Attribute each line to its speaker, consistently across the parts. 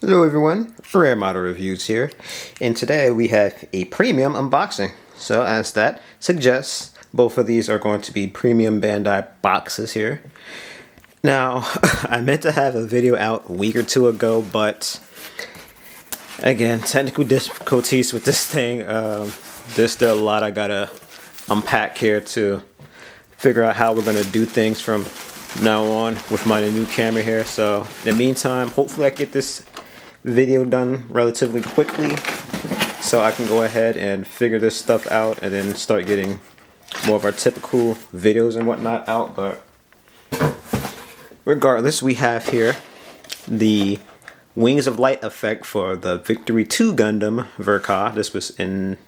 Speaker 1: Hello everyone, Rare Model Reviews here, and today we have a premium unboxing. So as that suggests, both of these are going to be premium Bandai boxes here. Now, I meant to have a video out a week or two ago, but again, technical difficulties with this thing. There's still a lot I gotta unpack here to figure out how we're gonna do things from now on with my new camera here. So in the meantime, hopefully I get this video done relatively quickly so I can go ahead and figure this stuff out and then start getting more of our typical videos and whatnot out. But regardless, we have here the Wings of Light effect for the Victory 2 Gundam Verka. This was in,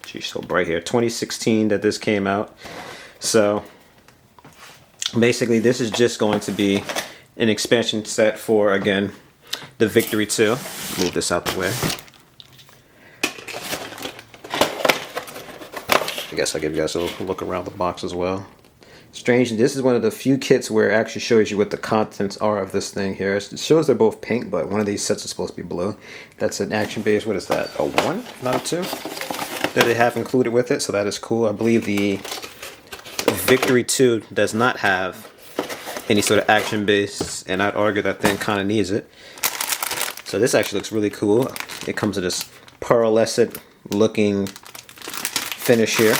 Speaker 1: geez, so bright here, 2016 that this came out. So basically this is just going to be an expansion set for, again, the Victory 2. Move this out the way. I guess I'll give you guys a look around the box as well. Strange, this is one of the few kits where it actually shows you what the contents are of this thing here. It shows they're both pink, but one of these sets is supposed to be blue. That's an action base, what is that, a 1, not a 2? That they have included with it, so that is cool. I believe the Victory 2 does not have any sort of action base, and I'd argue that thing kind of needs it. So this actually looks really cool. It comes with this pearlescent looking finish here.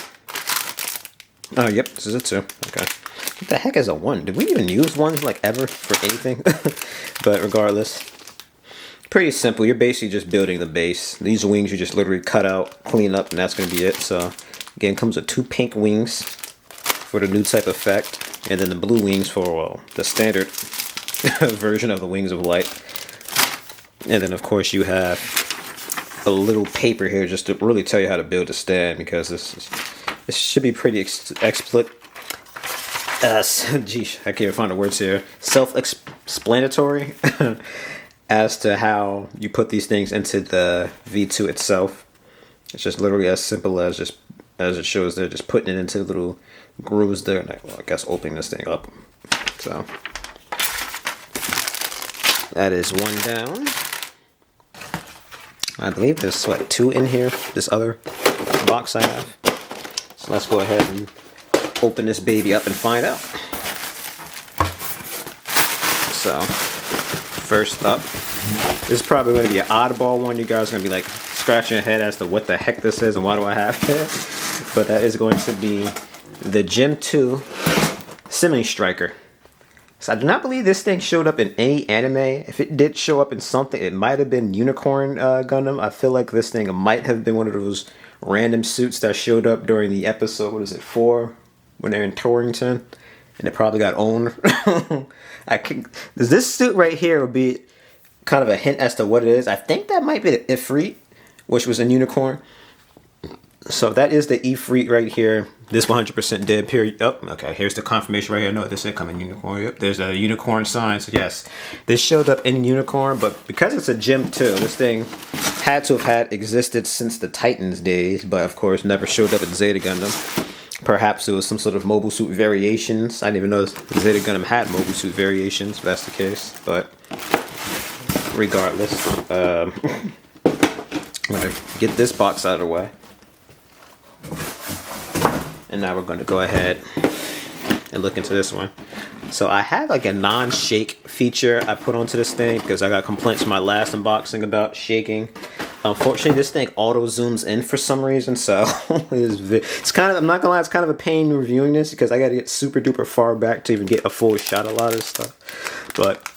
Speaker 1: Oh, yep, this is a 2. Okay. What the heck is a 1? Did we even use 1s like ever for anything? But regardless, pretty simple. You're basically just building the base. These wings you just literally cut out, clean up, and that's going to be it. So again, it comes with 2 pink wings for the new type effect, and then the blue wings for, well, the standard version of the Wings of Light. And then of course you have a little paper here just to really tell you how to build a stand, because this should be pretty geez, I can't even find the words here. Self-explanatory as to how you put these things into the V2 itself. It's just literally as simple as just as it shows there, just putting it into little grooves there, and I guess opening this thing up. So that is 1 down. I believe there's what, 2 in here, this other box I have. So let's go ahead and open this baby up and find out. So first up, this is probably going to be an oddball one. You guys are going to be like scratching your head as to what the heck this is and why do I have it. But that is going to be the Gem 2 Semi Striker. So I do not believe this thing showed up in any anime. If it did show up in something, it might have been Unicorn Gundam. I feel like this thing might have been one of those random suits that showed up during the episode, what is it, 4? When they're in Torrington. And it probably got owned. This suit right here would be kind of a hint as to what it is. I think that might be the Ifrit, which was in Unicorn. So that is the Ifrit right here. This 100% dead period. Oh, okay. Here's the confirmation right here. No, this is coming Unicorn. Yep, there's a Unicorn sign. So yes, this showed up in Unicorn, but because it's a Gem 2, this thing had to have had existed since the Titans days, but of course never showed up in Zeta Gundam. Perhaps it was some sort of mobile suit variations. I didn't even know Zeta Gundam had mobile suit variations, if that's the case. But regardless, I'm gonna get this box out of the way. And now we're going to go ahead and look into this one. So I have like a non-shake feature I put onto this thing because I got complaints from my last unboxing about shaking. Unfortunately, this thing auto zooms in for some reason, so it's kind of, I'm not gonna lie, it's kind of a pain reviewing this because I gotta get super duper far back to even get a full shot of a lot of this stuff. But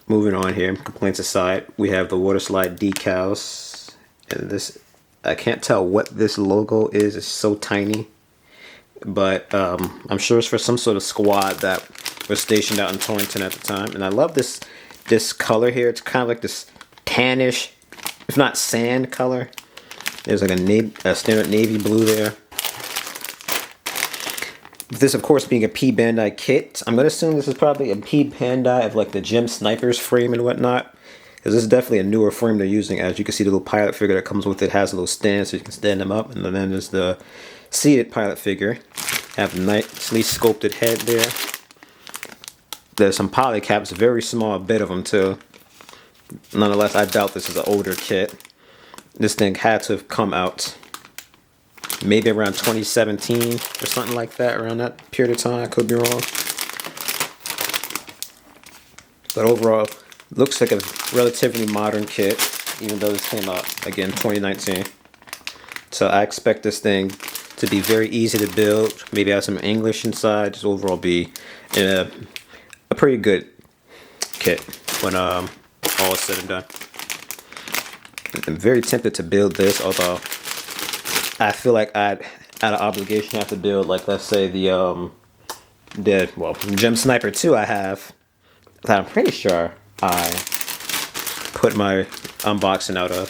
Speaker 1: moving on here, complaints aside, we have the water slide decals, and this, I can't tell what this logo is. It's so tiny. But I'm sure it's for some sort of squad that was stationed out in Torrington at the time. And I love this color here. It's kind of like this tannish, if not sand color. There's like a standard navy blue there. This, of course, being a P Bandai kit, I'm going to assume this is probably a P Bandai of like the Gem Snipers frame and whatnot. Because this is definitely a newer frame they're using. As you can see, the little pilot figure that comes with it has a little stand so you can stand them up. And then there's the seated pilot figure. Have a nicely sculpted head there. There's some polycaps, very small bit of them too. Nonetheless, I doubt this is an older kit. This thing had to have come out maybe around 2017 or something like that, around that period of time. I could be wrong. But overall, looks like a relatively modern kit, even though this came out, again, 2019. So I expect this thing to be very easy to build, maybe have some English inside, just overall be a pretty good kit when all is said and done. I'm very tempted to build this, although I feel like I'd out of obligation have to build, like, let's say the Gem Sniper 2 I have, that I'm pretty sure I put my unboxing out of.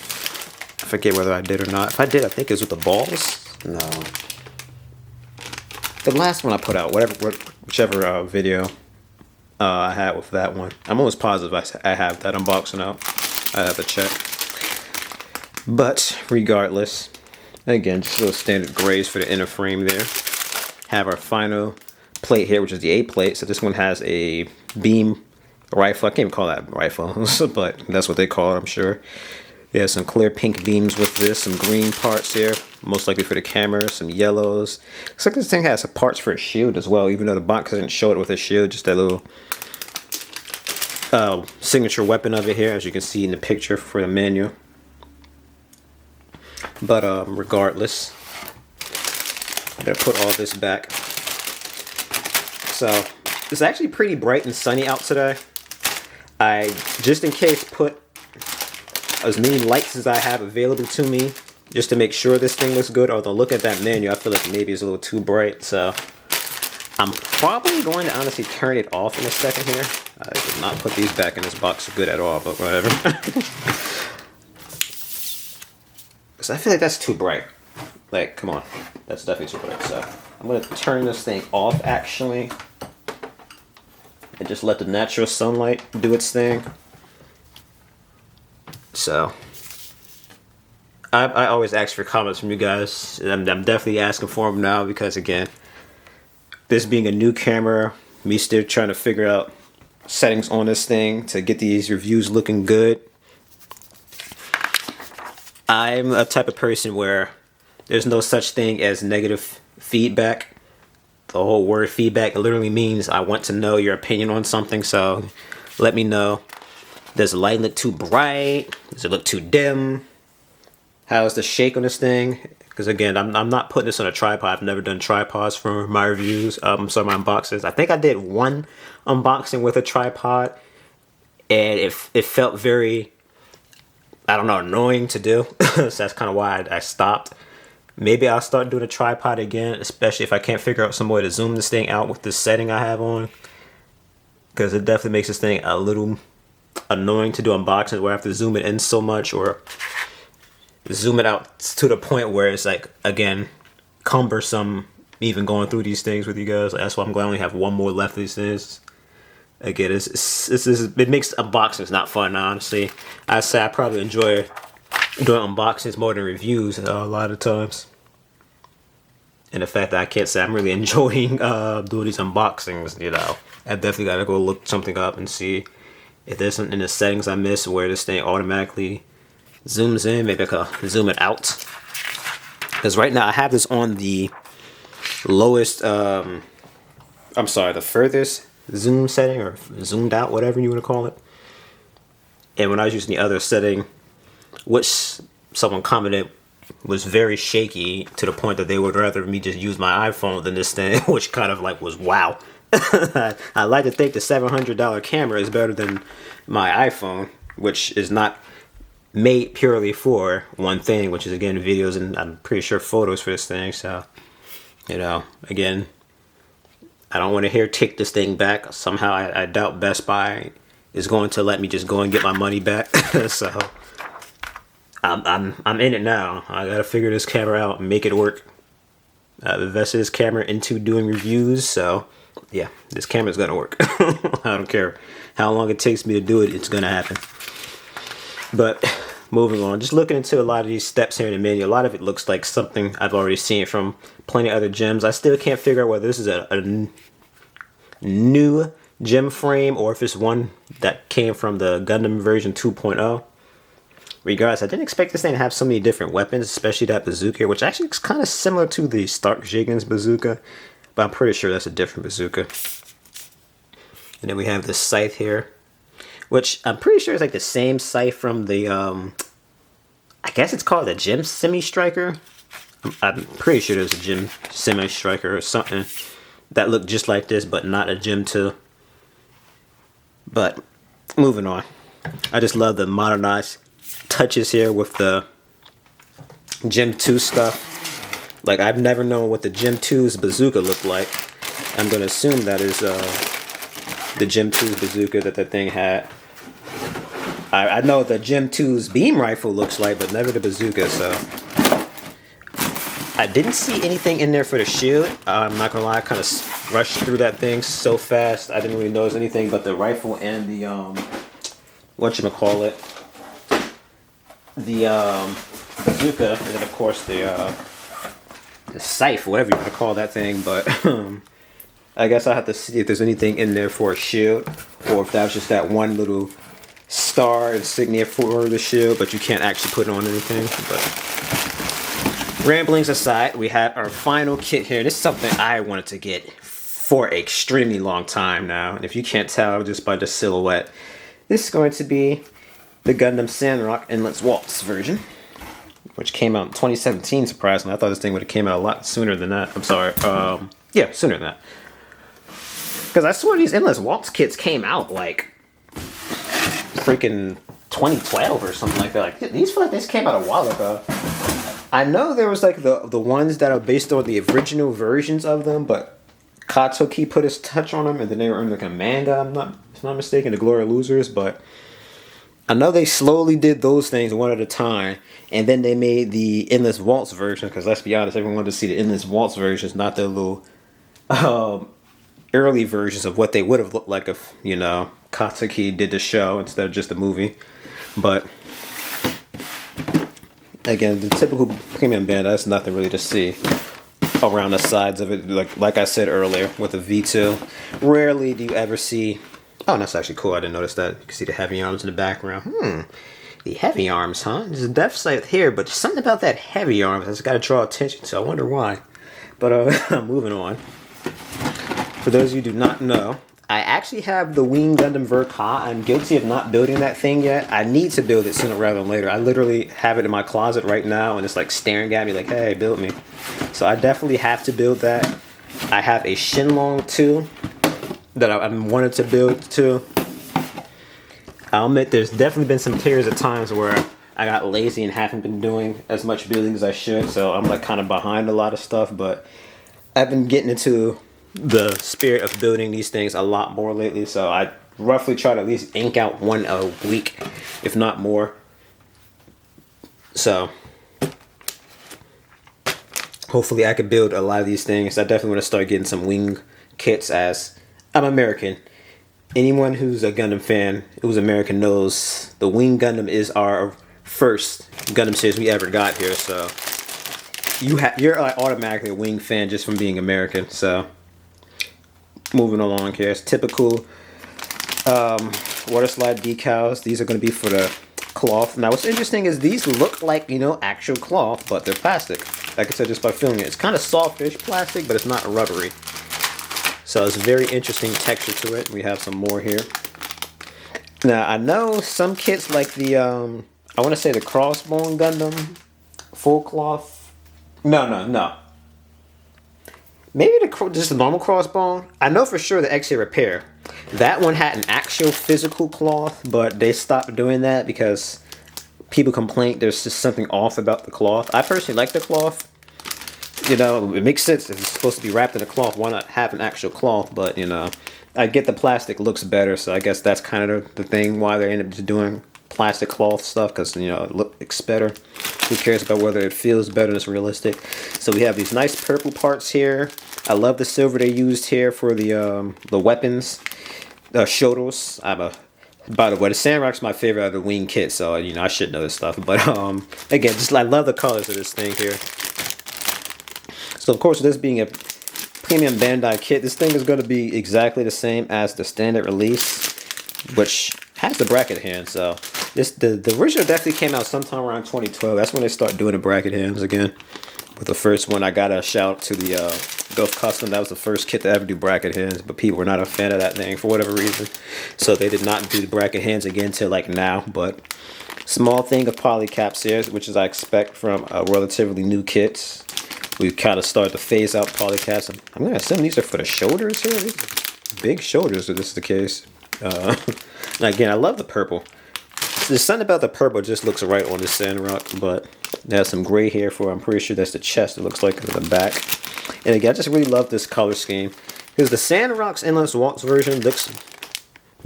Speaker 1: I forget whether I did or not. If I did, I think it was with the balls. No. The last one I put out, whichever video I had with that one. I'm almost positive I have that unboxing out. I have to check. But regardless, again, just little standard grays for the inner frame there. Have our final plate here, which is the A plate. So this one has a beam rifle. I can't even call that rifle, but that's what they call it, I'm sure. Yeah, some clear pink beams with this, some green parts here, most likely for the camera, some yellows. Looks like this thing has some parts for a shield as well, even though the box doesn't show it with a shield, just that little signature weapon of it here, as you can see in the picture for the manual. But regardless, I'm gonna put all this back. So it's actually pretty bright and sunny out today. I, just in case, put as many lights as I have available to me just to make sure this thing looks good. Although look at that menu, I feel like maybe it's a little too bright, so I'm probably going to honestly turn it off in a second here. I did not put these back in this box good at all, but whatever. Because I feel like that's too bright. Like, come on, that's definitely too bright. So I'm going to turn this thing off actually and just let the natural sunlight do its thing. So I always ask for comments from you guys, and I'm definitely asking for them now, because again, this being a new camera, me still trying to figure out settings on this thing to get these reviews looking good. I'm a type of person where there's no such thing as negative feedback. The whole word feedback literally means I want to know your opinion on something, so let me know. Does the light look too bright? Does it look too dim? How's the shake on this thing? Because again, I'm not putting this on a tripod. I've never done tripods for my reviews. So my unboxings. I think I did one unboxing with a tripod, and it felt very, I don't know, annoying to do. So that's kind of why I stopped. Maybe I'll start doing a tripod again, especially if I can't figure out some way to zoom this thing out with this setting I have on. Because it definitely makes this thing a little annoying to do unboxings where I have to zoom it in so much, or zoom it out to the point where it's like, again, cumbersome even going through these things with you guys. That's why I'm glad I only have one more left of these things. Again, it makes unboxings not fun, honestly. I say I probably enjoy doing unboxings more than reviews a lot of times. And the fact that I can't say I'm really enjoying doing these unboxings, you know, I definitely gotta go look something up and see if there's something in the settings I missed where this thing automatically zooms in. Maybe I can zoom it out. Because right now I have this on the lowest, the furthest zoom setting, or zoomed out, whatever you want to call it. And when I was using the other setting, which someone commented was very shaky to the point that they would rather me just use my iPhone than this thing, which kind of like was wow. I like to think the $700 camera is better than my iPhone, which is not made purely for one thing, which is again videos and I'm pretty sure photos for this thing. So, you know, again, I don't want to hear take this thing back. Somehow I doubt Best Buy is going to let me just go and get my money back. So I'm in it now. I gotta figure this camera out and make it work. I've invested this camera into doing reviews, so yeah, this camera's gonna work. I don't care how long it takes me to do it, it's gonna happen. But moving on, just looking into a lot of these steps here in the menu, a lot of it looks like something I've already seen from plenty of other gems. I still can't figure out whether this is a new gem frame or if it's one that came from the Gundam version 2.0. Regardless, I didn't expect this thing to have so many different weapons, especially that bazooka, which actually is kind of similar to the Stark Jigen's bazooka, but I'm pretty sure that's a different bazooka. And then we have this scythe here, which I'm pretty sure is like the same scythe from the, I guess it's called the Gem Semi-Striker. I'm pretty sure there's a Gem Semi-Striker or something that looked just like this, but not a Gem 2. But, moving on. I just love the modernized touches here with the Gem 2 stuff. Like, I've never known what the Gem 2's bazooka looked like. I'm going to assume that is the Gem 2's bazooka that thing had. I know what the Gem 2's beam rifle looks like, but never the bazooka, so. I didn't see anything in there for the shield. I'm not going to lie, I kind of rushed through that thing so fast. I didn't really notice anything but the rifle and the, whatchamacallit, the bazooka, and then of course the scythe, whatever you want to call that thing, but I guess I'll have to see if there's anything in there for a shield, or if that was just that one little star insignia for the shield, but you can't actually put on anything. But ramblings aside, we have our final kit here. This is something I wanted to get for an extremely long time now, and if you can't tell just by the silhouette, this is going to be the Gundam Sandrock Endless Waltz version, which came out in 2017, surprisingly. I thought this thing would have came out a lot sooner than that. I'm sorry. Yeah, sooner than that. Because I swear these Endless Waltz kits came out like freaking 2012 or something like that. Like, these feel like this came out a while ago. I know there was like the ones that are based on the original versions of them, but Katsuki put his touch on them, and then they were in like a manga, if I'm not mistaken, the Glory Losers, but I know they slowly did those things one at a time, and then they made the Endless Waltz version, because let's be honest, everyone wanted to see the Endless Waltz versions, not the little early versions of what they would have looked like if, you know, Katsuki did the show instead of just the movie. But again, the typical premium band, that's nothing really to see around the sides of it. Like I said earlier, with a V2, rarely do you ever see. Oh, that's actually cool. I didn't notice that. You can see the heavy arms in the background. The heavy arms, huh? There's a depth sight here, but there's something about that heavy arms that's got to draw attention to. I wonder why. But moving on. For those of you who do not know, I actually have the Wing Gundam Verka. I'm guilty of not building that thing yet. I need to build it sooner rather than later. I literally have it in my closet right now, and it's like staring at me like, hey, build me. So I definitely have to build that. I have a Shenlong 2 that I wanted to build too. I'll admit there's definitely been some periods of times where I got lazy and haven't been doing as much building as I should, so I'm like kind of behind a lot of stuff, but I've been getting into the spirit of building these things a lot more lately, so I roughly try to at least ink out one a week, if not more. So hopefully I could build a lot of these things. I definitely want to start getting some wing kits, as I'm American. Anyone who's a Gundam fan, who's American, knows the Wing Gundam is our first Gundam series we ever got here, so you're like automatically a Wing fan just from being American. So moving along here, it's typical water slide decals. These are going to be for the cloth. Now what's interesting is these look like, you know, actual cloth, but they're plastic. Like I said, just by feeling it, it's kind of softish plastic, but it's not rubbery. So it's a very interesting texture to it. We have some more here. Now I know some kits like the I want to say the Crossbone Gundam full cloth. No. Maybe just the normal Crossbone. I know for sure the X-Ray Repair. That one had an actual physical cloth, but they stopped doing that because people complained there's just something off about the cloth. I personally like the cloth. You know, it makes sense if it's supposed to be wrapped in a cloth. Why not have an actual cloth? But, you know, I get the plastic looks better, so I guess that's kind of the thing why they end up just doing plastic cloth stuff, because, you know, it looks better. Who cares about whether it feels better and it's realistic? So we have these nice purple parts here. I love the silver they used here for the weapons, shoulders. By the way, the Sandrock's my favorite of the wing kit, so, you know, I should know this stuff. But again, I love the colors of this thing here. So of course, this being a premium Bandai kit. This thing is going to be exactly the same as the standard release, which has the bracket hand. So the original definitely came out sometime around 2012. That's when they start doing the bracket hands again. With the first one, I got a shout out to the Gulf Custom. That was the first kit to ever do bracket hands, but people were not a fan of that thing for whatever reason. So they did not do the bracket hands again till like now. But small thing of poly caps here, which is I expect from relatively new kits. We kind of start to phase out poly caps. I'm going to assume these are for the shoulders here. These are big shoulders if this is the case. And again, I love the purple. There's something about the purple just looks right on this Sandrock, but it has some gray here for, I'm pretty sure that's the chest, it looks like in the back. And again, I just really love this color scheme, because the Sandrock's Endless Waltz version looks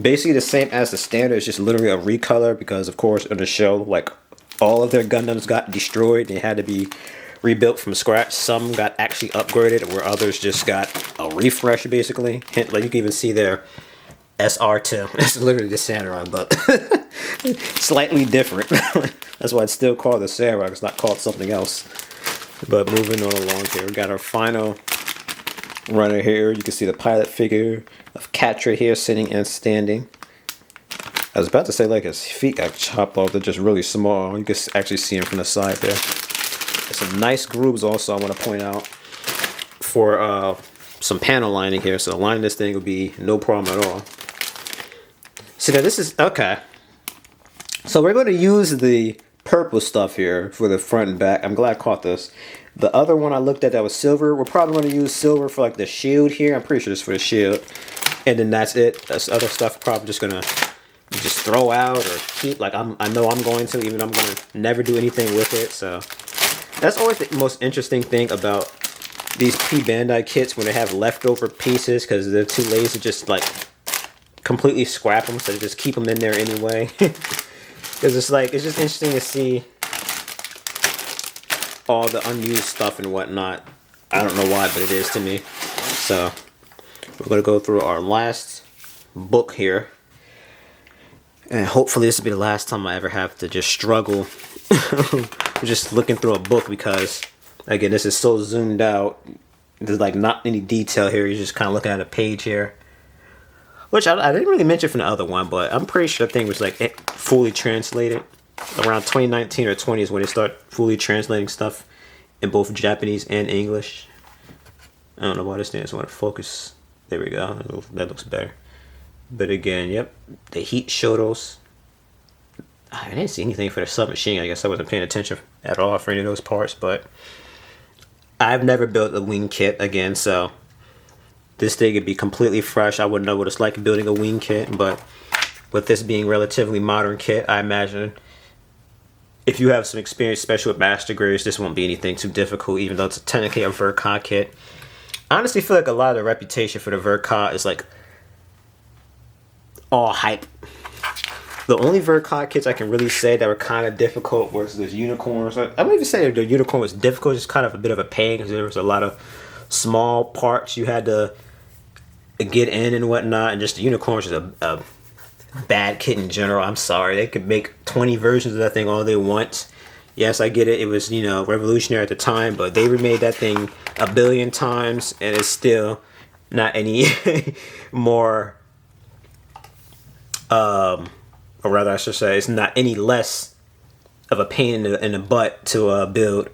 Speaker 1: basically the same as the standard. It's just literally a recolor, because of course in the show, like, all of their Gundams got destroyed. They had to be rebuilt from scratch. Some got actually upgraded, where others just got a refresh, basically. Hint, like you can even see their SR2. It's literally the Sandrock, but slightly different. That's why it's still called the Sandrock. It's not called something else. But moving on along here, we got our final runner here. You can see the pilot figure of Catra here, sitting and standing. I was about to say like his feet got chopped off. They're just really small. You can actually see him from the side there. There's some nice grooves also I want to point out for some panel lining here. So lining this thing will be no problem at all. See, now this is, okay. So we're going to use the purple stuff here for the front and back. I'm glad I caught this. The other one I looked at that was silver. We're probably going to use silver for like the shield here. I'm pretty sure it's for the shield. And then that's it. This other stuff probably just going to just throw out or keep. Like I know I'm going to, even though I'm going to never do anything with it. So that's always the most interesting thing about these Bandai kits, when they have leftover pieces, because they're too lazy to just like completely scrap them, so they just keep them in there anyway. Because it's like, it's just interesting to see all the unused stuff and whatnot. I don't know why, but it is to me. So we're going to go through our last book here, and hopefully this will be the last time I ever have to just struggle just looking through a book, because again, this is so zoomed out. There's like not any detail here. You're just kind of looking at a page here. Which I didn't really mention from the other one, but I'm pretty sure the thing was like fully translated. Around 2019 or 20 is when they start fully translating stuff in both Japanese and English. I don't know why this thing doesn't want to focus. There we go. That looks better. But again, yep. The heat shotos. I didn't see anything for the submachine. I guess I wasn't paying attention at all for any of those parts, but I've never built a wing kit again, so this thing would be completely fresh. I wouldn't know what it's like building a wing kit, but with this being relatively modern kit, I imagine if you have some experience, especially with master grades, this won't be anything too difficult, even though it's technically a Verka kit. I honestly feel like a lot of the reputation for the Verka is like all hype. The only Verka kits I can really say that were kind of difficult was those unicorns. I wouldn't even say the unicorn was difficult, just kind of a bit of a pain, because there was a lot of small parts you had to get in and whatnot, and just the unicorn was just a bad kit in general. I'm sorry, they could make 20 versions of that thing all they want. Yes, I get it, it was, you know, revolutionary at the time, but they remade that thing a billion times, and it's still not any more or rather I should say, it's not any less of a pain in the butt to build.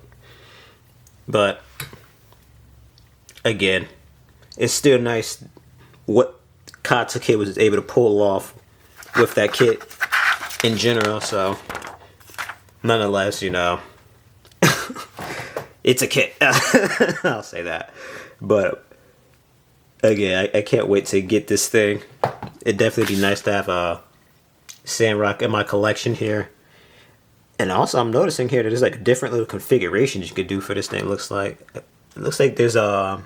Speaker 1: But again, it's still nice what Katsuki was able to pull off with that kit in general. So nonetheless, you know, it's a kit. I'll say that. But again, I can't wait to get this thing. It'd definitely be nice to have a Sandrock in my collection here. And also I'm noticing here that there's like different little configurations you could do for this thing. It looks like there's well,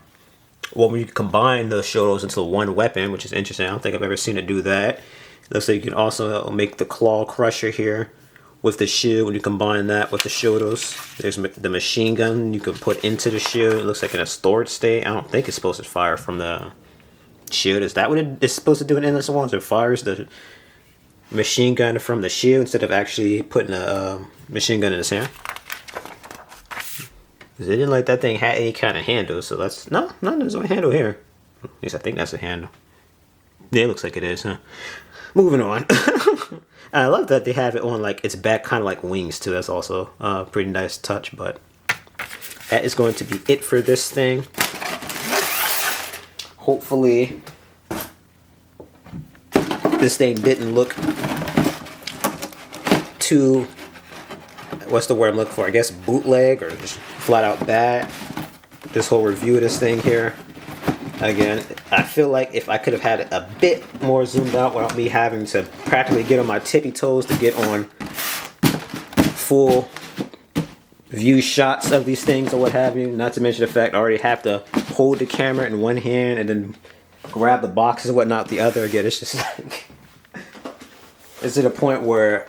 Speaker 1: when you combine the Shotos into one weapon, which is interesting. I don't think I've ever seen it do that. It looks like you can also make the claw crusher here with the shield. When you combine that with the Shotos, there's the machine gun you can put into the shield. It looks like in a storage state. I don't think it's supposed to fire from the shield. Is that what it's supposed to do in Endless Waltz? It fires the machine gun from the shield instead of actually putting a machine gun in his hand. It didn't like that thing had any kind of handle, so that's no, there's no handle here. At least I think that's a handle. Yeah, it looks like it is, huh? Moving on. I love that they have it on like its back, kind of like wings too. That's also a pretty nice touch. But that is going to be it for this thing. Hopefully, this thing didn't look too, what's the word I'm looking for? I guess bootleg or just flat out bad. This whole review of this thing here. Again, I feel like if I could have had it a bit more zoomed out without me having to practically get on my tippy toes to get on full view shots of these things or what have you. Not to mention the fact I already have to hold the camera in one hand and then grab the boxes and whatnot with the other. Again, it's just like, it's at a point where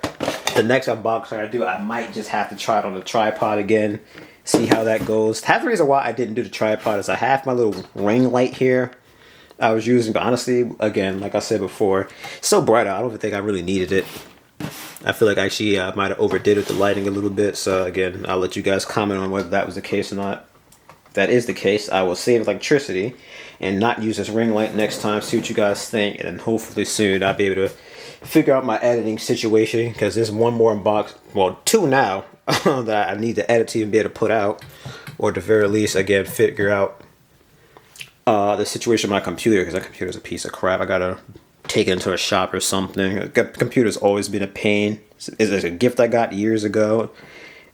Speaker 1: the next unboxing I do, I might just have to try it on the tripod again. See how that goes. Half the reason why I didn't do the tripod is I have my little ring light here I was using, but honestly, again, like I said before, it's so bright out, I don't even think I really needed it. I feel like actually I might have overdid with the lighting a little bit, so again, I'll let you guys comment on whether that was the case or not. If that is the case, I will save electricity and not use this ring light next time, see what you guys think, and then hopefully soon I'll be able to figure out my editing situation, because there's one more unbox, well, two now, that I need to edit to even be able to put out, or at the very least, again, figure out the situation with my computer, because that computer's a piece of crap. I gotta take it into a shop or something. The computer's always been a pain. It's a gift I got years ago,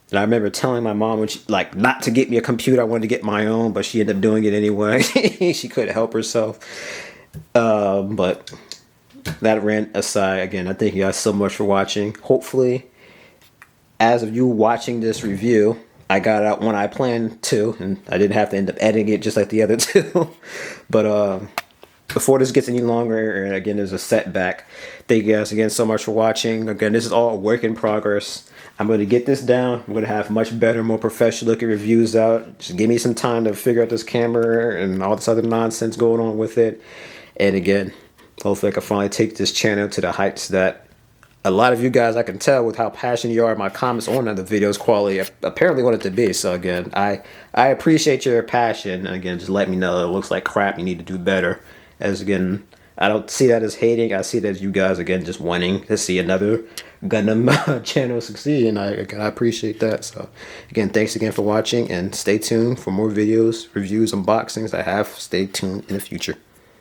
Speaker 1: and I remember telling my mom when she, like, not to get me a computer. I wanted to get my own, but she ended up doing it anyway. She couldn't help herself. But that rant aside, again, I thank you guys so much for watching. Hopefully, as of you watching this review, I got out when I planned to, and I didn't have to end up editing it just like the other two. But before this gets any longer, and again, there's a setback, thank you guys again so much for watching. Again, this is all a work in progress. I'm going to get this down. I'm going to have much better, more professional looking reviews out. Just give me some time to figure out this camera and all this other nonsense going on with it. And again, hopefully I can finally take this channel to the heights that a lot of you guys, I can tell with how passionate you are in my comments on the video's quality, apparently want it to be. So again, I appreciate your passion. Again, just let me know it looks like crap, you need to do better. As again, I don't see that as hating. I see that as you guys, again, just wanting to see another Gundam channel succeed. And I appreciate that. So again, thanks again for watching, and stay tuned for more videos, reviews, unboxings I have. Stay tuned in the future.